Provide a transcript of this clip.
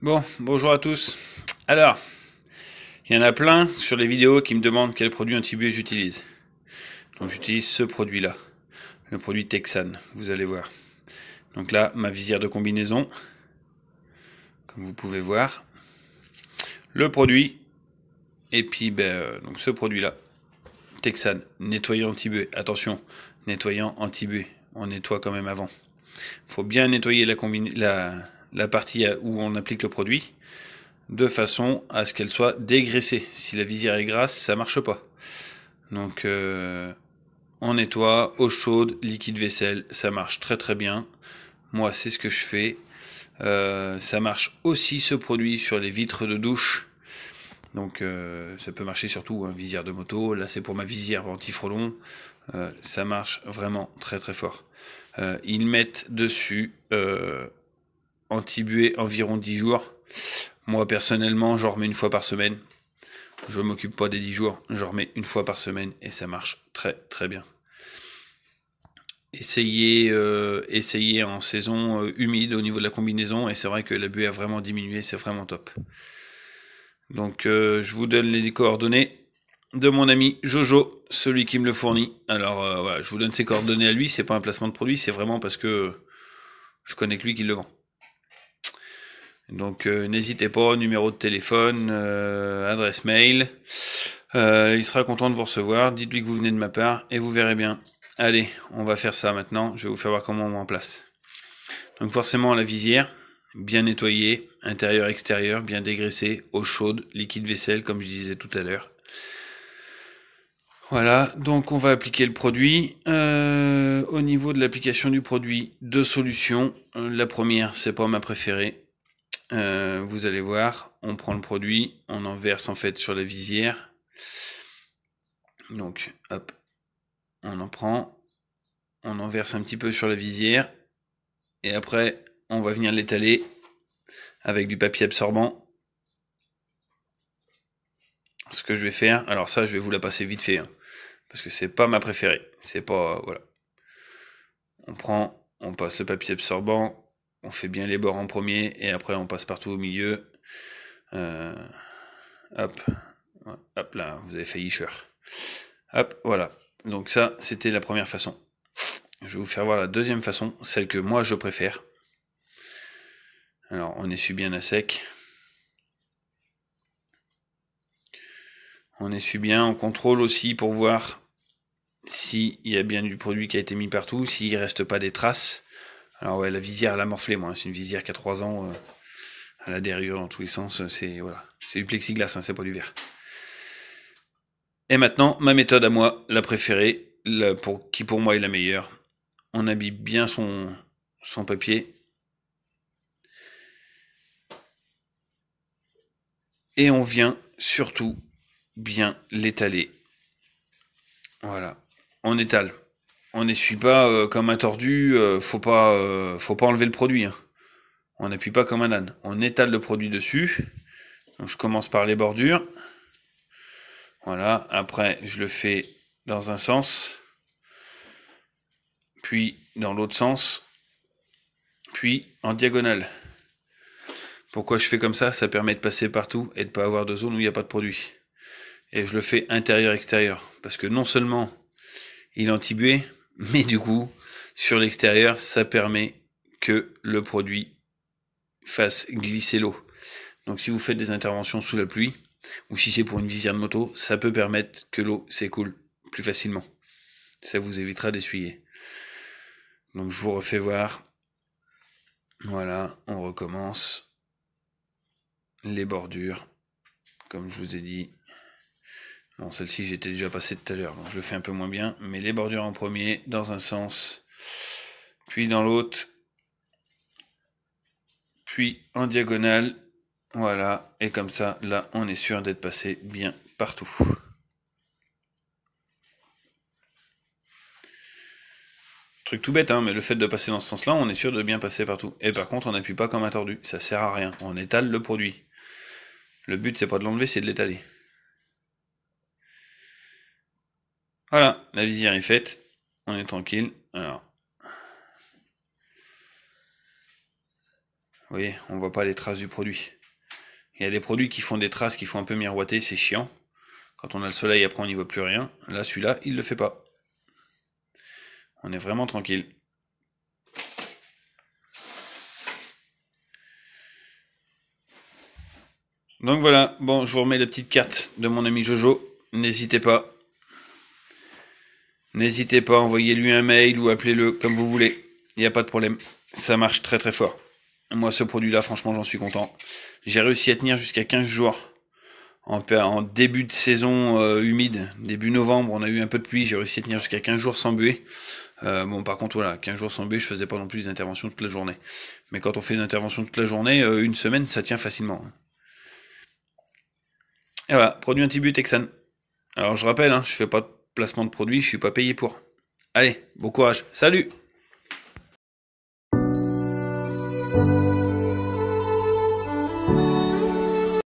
Bon, bonjour à tous. Alors, il y en a plein sur les vidéos qui me demandent quel produit anti-buée j'utilise. Donc j'utilise ce produit-là, le produit Texan, vous allez voir. Donc là, ma visière de combinaison, comme vous pouvez voir. Le produit, et puis donc ce produit-là, Texan, nettoyant anti-buée. Attention, nettoyant anti-buée, on nettoie quand même avant. Il faut bien nettoyer la partie où on applique le produit, de façon à ce qu'elle soit dégraissée. Si la visière est grasse, ça marche pas. Donc on nettoie, eau chaude, liquide vaisselle, ça marche très très bien. Moi c'est ce que je fais. Ça marche aussi ce produit sur les vitres de douche. Donc ça peut marcher surtout visière de moto. Là c'est pour ma visière anti-frelon. Ça marche vraiment très très fort. Ils mettent dessus anti-buée environ 10 jours. Moi personnellement j'en remets une fois par semaine. Je m'occupe pas des 10 jours, j'en remets une fois par semaine et ça marche très très bien. Essayez en saison humide au niveau de la combinaison et c'est vrai que la buée a vraiment diminué, c'est vraiment top. Donc je vous donne les coordonnées de mon ami Jojo, celui qui me le fournit. Alors voilà, je vous donne ses coordonnées à lui, c'est pas un placement de produit, c'est vraiment parce que je connais que lui qui le vend. Donc n'hésitez pas, numéro de téléphone, adresse mail. Il sera content de vous recevoir, dites-lui que vous venez de ma part et vous verrez bien. Allez, on va faire ça maintenant, je vais vous faire voir comment on met en place. Donc forcément la visière, bien nettoyée, intérieur, extérieur, bien dégraissée, eau chaude, liquide vaisselle comme je disais tout à l'heure. Voilà, donc on va appliquer le produit. Au niveau de l'application du produit, deux solutions. La première, c'est pas ma préférée. Vous allez voir, on prend le produit, on en verse en fait sur la visière. Donc hop, on en prend, on en verse un petit peu sur la visière. Et après, on va venir l'étaler avec du papier absorbant. Ce que je vais faire, alors ça, je vais vous la passer vite fait, parce que c'est pas ma préférée. C'est pas, voilà. On passe le papier absorbant, on fait bien les bords en premier, et après on passe partout au milieu. Hop, hop là, vous avez failli cher. Hop, voilà. Donc ça, c'était la première façon. Je vais vous faire voir la deuxième façon, celle que moi je préfère. Alors, on essuie bien à sec. On essuie bien, on contrôle aussi pour voir s'il y a bien du produit qui a été mis partout, s'il reste pas des traces. Alors ouais, la visière elle a morflé, moi, c'est une visière qui a 3 ans, elle a des rayures dans tous les sens, c'est voilà, c'est du plexiglas, c'est pas du verre. Et maintenant, ma méthode à moi, la préférée, qui pour moi est la meilleure. On habille bien son papier. Et on vient surtout bien l'étaler. Voilà, on étale. On n'essuie pas comme un tordu, faut pas enlever le produit. On n'appuie pas comme un âne. On étale le produit dessus. Donc je commence par les bordures. Voilà, après je le fais dans un sens, puis dans l'autre sens, puis en diagonale. Pourquoi je fais comme ça? Ça permet de passer partout et de ne pas avoir de zone où il n'y a pas de produit. Et je le fais intérieur-extérieur. Parce que non seulement il est anti-buée, mais du coup, sur l'extérieur, ça permet que le produit fasse glisser l'eau. Donc si vous faites des interventions sous la pluie, ou si c'est pour une visière de moto, ça peut permettre que l'eau s'écoule plus facilement. Ça vous évitera d'essuyer. Donc je vous refais voir. Voilà, on recommence. Les bordures, comme je vous ai dit. Bon, celle-ci j'étais déjà passé tout à l'heure, donc je le fais un peu moins bien. Mais les bordures en premier, dans un sens, puis dans l'autre, puis en diagonale. Voilà, et comme ça, là, on est sûr d'être passé bien partout. Truc tout bête, hein, mais le fait de passer dans ce sens-là, on est sûr de bien passer partout. Et par contre, on n'appuie pas comme un tordu, ça sert à rien. On étale le produit. Le but, c'est pas de l'enlever, c'est de l'étaler. Voilà, la visière est faite. On est tranquille. Alors, Vous voyez, on voit pas les traces du produit. Il y a des produits qui font des traces, qui font un peu miroiter, c'est chiant. Quand on a le soleil, après on n'y voit plus rien. Là, celui-là, il le fait pas. On est vraiment tranquille. Donc voilà, bon, je vous remets la petite carte de mon ami Jojo. N'hésitez pas. N'hésitez pas, envoyez-lui un mail ou appelez-le comme vous voulez. Il n'y a pas de problème. Ça marche très très fort. Moi, ce produit-là, franchement, j'en suis content. J'ai réussi à tenir jusqu'à 15 jours. En début de saison humide, début novembre, on a eu un peu de pluie. J'ai réussi à tenir jusqu'à 15 jours sans buée. Bon, par contre, voilà, 15 jours sans buée, je faisais pas non plus des interventions toute la journée. Mais quand on fait des interventions toute la journée, une semaine, ça tient facilement. Et voilà, produit anti-buée Texan. Alors je rappelle, je fais pas de placement de produit, je suis pas payé pour. Allez, bon courage, salut!